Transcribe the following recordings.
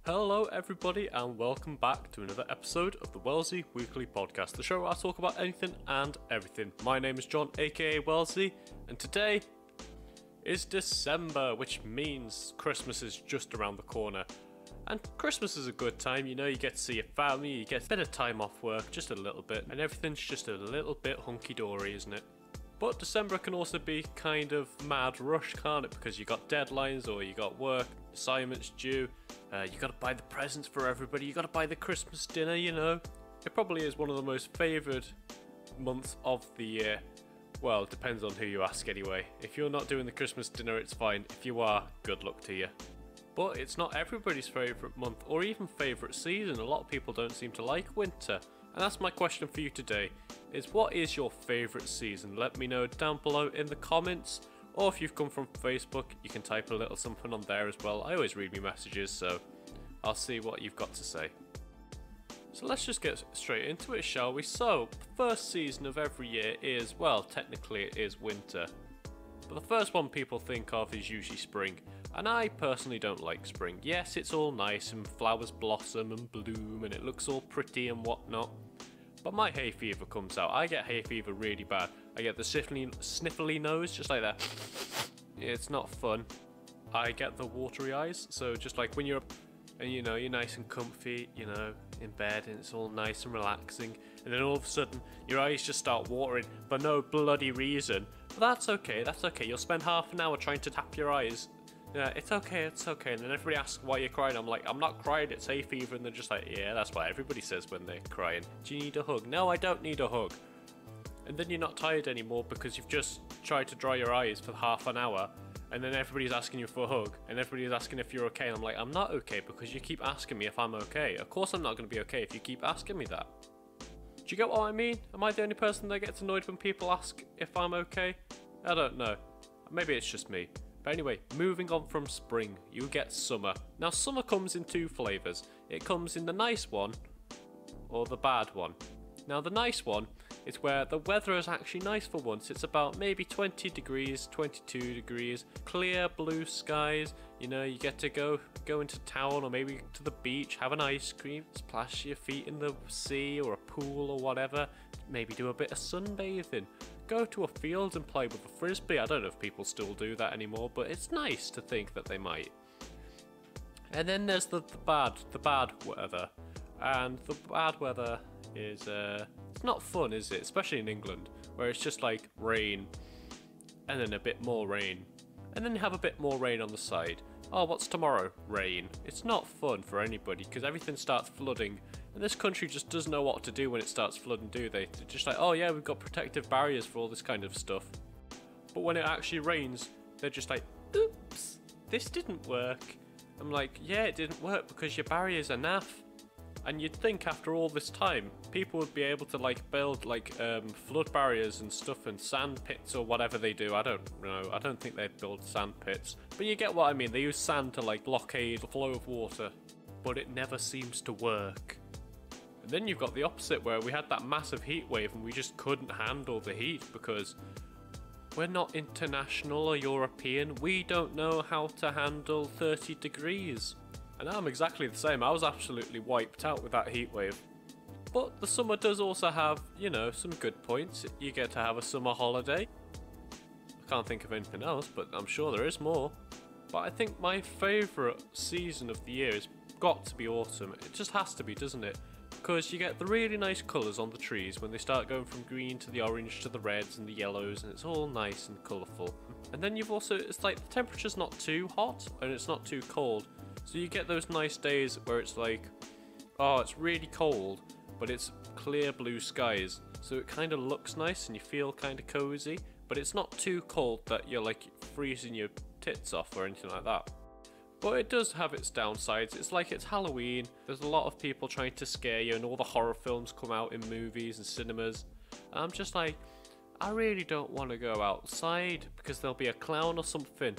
Hello everybody and welcome back to another episode of the Wellesley Weekly Podcast, the show where I talk about anything and everything. My name is John, aka Wellesley, and today is December, which means Christmas is just around the corner. And Christmas is a good time, you get to see your family, you get a bit of time off work, just a little bit, and everything's just a little bit hunky-dory, isn't it? But December can also be kind of mad rush, can't it? Because you got deadlines or you got work, assignments due, you gotta buy the presents for everybody, you gotta buy the Christmas dinner, It probably is one of the most favoured months of the year. Well, it depends on who you ask anyway. If you're not doing the Christmas dinner, it's fine. If you are, good luck to you. But it's not everybody's favourite month or even favourite season. A lot of people don't seem to like winter. And that's my question for you today, is what is your favourite season? Let me know down below in the comments. Or if you've come from Facebook, you can type a little something on there as well. I always read me messages, so I'll see what you've got to say. So let's just get straight into it, shall we? So, the first season of every year is, well, technically it is winter. But the first one people think of is usually spring. And I personally don't like spring. Yes, it's all nice and flowers blossom and bloom and it looks all pretty and whatnot. But my hay fever comes out. I get hay fever really bad. I get the sniffly nose, just like that. It's not fun. I get the watery eyes, so just like when you're up and you're nice and comfy, in bed and it's all nice and relaxing, and then all of a sudden your eyes just start watering for no bloody reason. But that's okay, You'll spend half an hour trying to tap your eyes. Yeah, it's okay. And then everybody asks why you're crying. I'm like, I'm not crying, it's hay fever. And they're just like, yeah, that's what everybody says when they're crying. Do you need a hug? No, I don't need a hug. And then you're not tired anymore because you've just tried to dry your eyes for half an hour. And then everybody's asking you for a hug. And everybody's asking if you're okay. And I'm like, I'm not okay because you keep asking me if I'm okay. Of course I'm not going to be okay if you keep asking me that. Do you get what I mean? Am I the only person that gets annoyed when people ask if I'm okay? I don't know. Maybe it's just me. But anyway, moving on from spring, you get summer. Now summer comes in two flavours. It comes in the nice one or the bad one. Now the nice one is where the weather is actually nice for once. It's about maybe 20 degrees, 22 degrees, clear blue skies. You get to go into town or maybe to the beach, have an ice cream, splash your feet in the sea or a pool or whatever. Maybe do a bit of sunbathing. Go to a field and play with a frisbee. I don't know if people still do that anymore, but it's nice to think that they might. And then there's the bad weather. And the bad weather is, it's not fun, is it? Especially in England, where it's just like rain, and then a bit more rain. And then you have a bit more rain on the side. Oh, what's tomorrow? Rain. It's not fun for anybody, because everything starts flooding. And this country just doesn't know what to do when it starts flooding, do they? They're just like, oh yeah, we've got protective barriers for all this kind of stuff. But when it actually rains, they're just like, oops, this didn't work. I'm like, yeah, it didn't work because your barriers are naff. And you'd think after all this time, people would be able to build flood barriers and stuff and sand pits or whatever they do. I don't know. I don't think they'd build sand pits. But you get what I mean. They use sand to blockade the flow of water. But it never seems to work. And then you've got the opposite where we had that massive heat wave and we just couldn't handle the heat because we're not international or European. We don't know how to handle 30 degrees. And I'm exactly the same. I was absolutely wiped out with that heat wave. But the summer does also have, some good points. You get to have a summer holiday. I can't think of anything else, but I'm sure there is more. But I think my favourite season of the year has got to be autumn. It just has to be, doesn't it? Because you get the really nice colours on the trees when they start going from green to the orange to the reds and the yellows, and it's all nice and colourful. And then it's like the temperature's not too hot and it's not too cold. So you get those nice days where it's like, oh, it's really cold, but it's clear blue skies. So it kind of looks nice and you feel kind of cozy, but it's not too cold that you're freezing your tits off or anything like that. But it does have its downsides. It's Halloween. There's a lot of people trying to scare you and all the horror films come out in movies and cinemas. And I'm just like, I really don't want to go outside because there'll be a clown or something.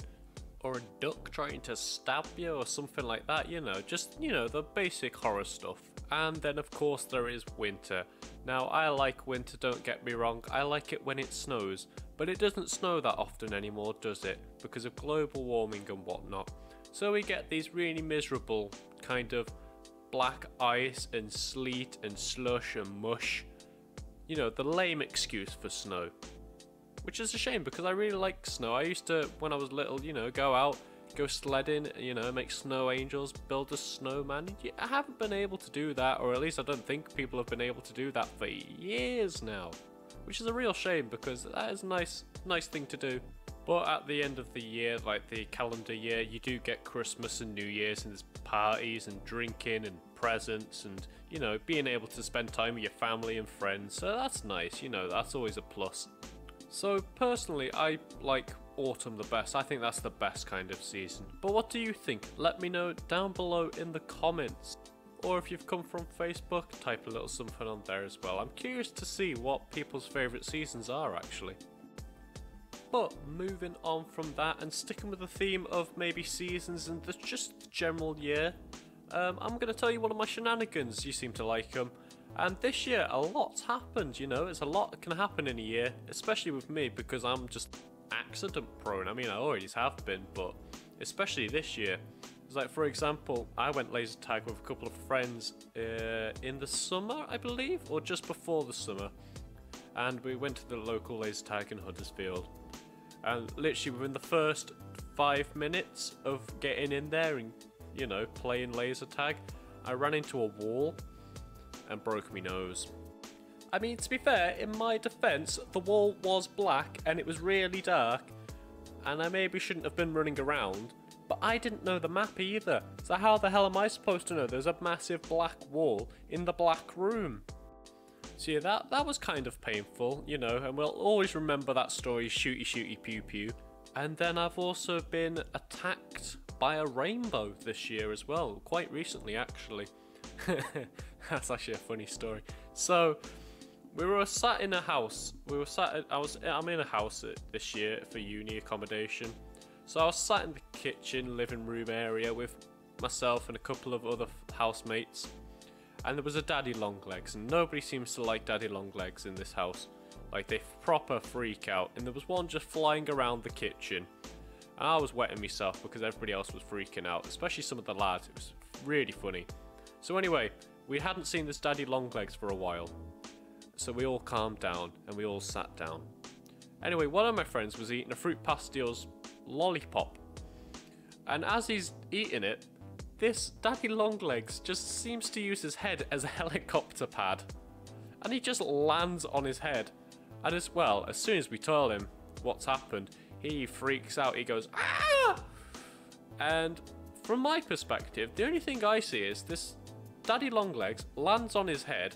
Or a duck trying to stab you or something like that, just, the basic horror stuff. And then of course there is winter. Now I like winter, don't get me wrong, I like it when it snows, but it doesn't snow that often anymore, does it? Because of global warming and whatnot. So we get these really miserable kind of black ice and sleet and slush and mush. You know, the lame excuse for snow. Which is a shame because I really like snow. I used to, when I was little, you know, go out, go sledding, you know, make snow angels, build a snowman. I haven't been able to do that, or at least I don't think people have been able to do that for years now. Which is a real shame because that is a nice thing to do. But at the end of the year, like the calendar year, you do get Christmas and New Year's, and there's parties and drinking and presents and, you know, being able to spend time with your family and friends. So that's nice, you know, that's always a plus. So personally, I like autumn the best. I think that's the best kind of season. But what do you think? Let me know down below in the comments. Or if you've come from Facebook, type a little something on there as well. I'm curious to see what people's favourite seasons are actually. But moving on from that and sticking with the theme of maybe seasons and just the general year, I'm going to tell you one of my shenanigans. You seem to like them. And this year, a lot's happened, you know. It's a lot that can happen in a year, especially with me because I'm just accident prone. I mean, I always have been, but especially this year. It's like, for example, I went laser tag with a couple of friends in the summer, I believe, or just before the summer. And we went to the local laser tag in Huddersfield. And literally within the first 5 minutes of getting in there and, you know, playing laser tag, I ran into a wall and broke my nose. I mean, to be fair, in my defense, the wall was black and it was really dark, and I maybe shouldn't have been running around, but I didn't know the map either. So how the hell am I supposed to know there's a massive black wall in the black room? So yeah, that was kind of painful, you know, and we'll always remember that story, shooty shooty pew pew. And then I've also been attacked by a rainbow this year as well, quite recently actually. That's actually a funny story. So we were sat in a house. I'm in a house this year for uni accommodation. So I was sat in the kitchen, living room area with myself and a couple of other housemates. And there was a daddy longlegs, and nobody seems to like daddy longlegs in this house. Like, they proper freak out. And there was one just flying around the kitchen. And I was wetting myself because everybody else was freaking out, especially some of the lads. It was really funny. So anyway, we hadn't seen this daddy longlegs for a while. So we all calmed down and we all sat down. Anyway, one of my friends was eating a Fruit Pastilles lollipop. And as he's eating it, this daddy longlegs just seems to use his head as a helicopter pad. And he just lands on his head. And as well, as soon as we tell him what's happened, he freaks out. He goes, "Ah!" And from my perspective, the only thing I see is this daddy longlegs lands on his head.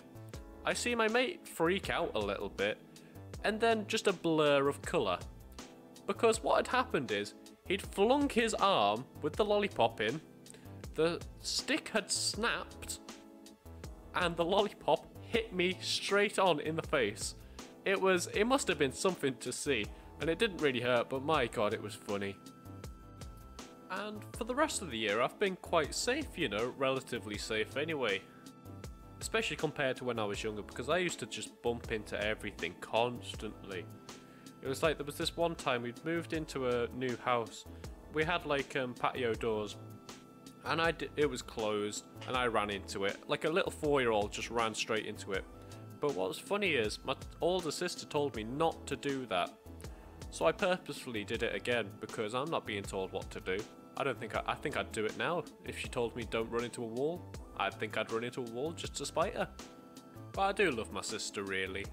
I see my mate freak out a little bit, and then just a blur of colour. Because what had happened is, he'd flung his arm with the lollipop in, the stick had snapped, and the lollipop hit me straight on in the face. It must have been something to see, and it didn't really hurt, but my god, it was funny. And for the rest of the year, I've been quite safe, you know, relatively safe anyway. Especially compared to when I was younger, because I used to just bump into everything constantly. It was like there was this one time we'd moved into a new house. We had like patio doors, and it was closed, and I ran into it. Like a little 4-year-old just ran straight into it. But what was funny is my older sister told me not to do that. So I purposefully did it again because I'm not being told what to do. I think I'd do it now if she told me don't run into a wall. I think I'd run into a wall just to spite her. But I do love my sister, really.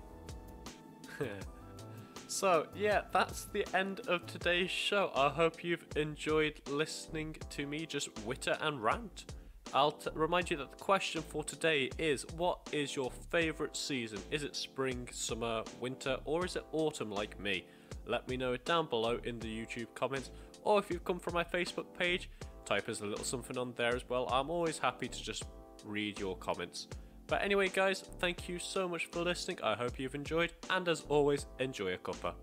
So, yeah, that's the end of today's show. I hope you've enjoyed listening to me just witter and rant. I'll remind you that the question for today is, what is your favourite season? Is it spring, summer, winter, or is it autumn like me? Let me know down below in the YouTube comments, or if you've come from my Facebook page, type us a little something on there as well. I'm always happy to just read your comments. But anyway guys, thank you so much for listening. I hope you've enjoyed, and as always, enjoy a cuppa.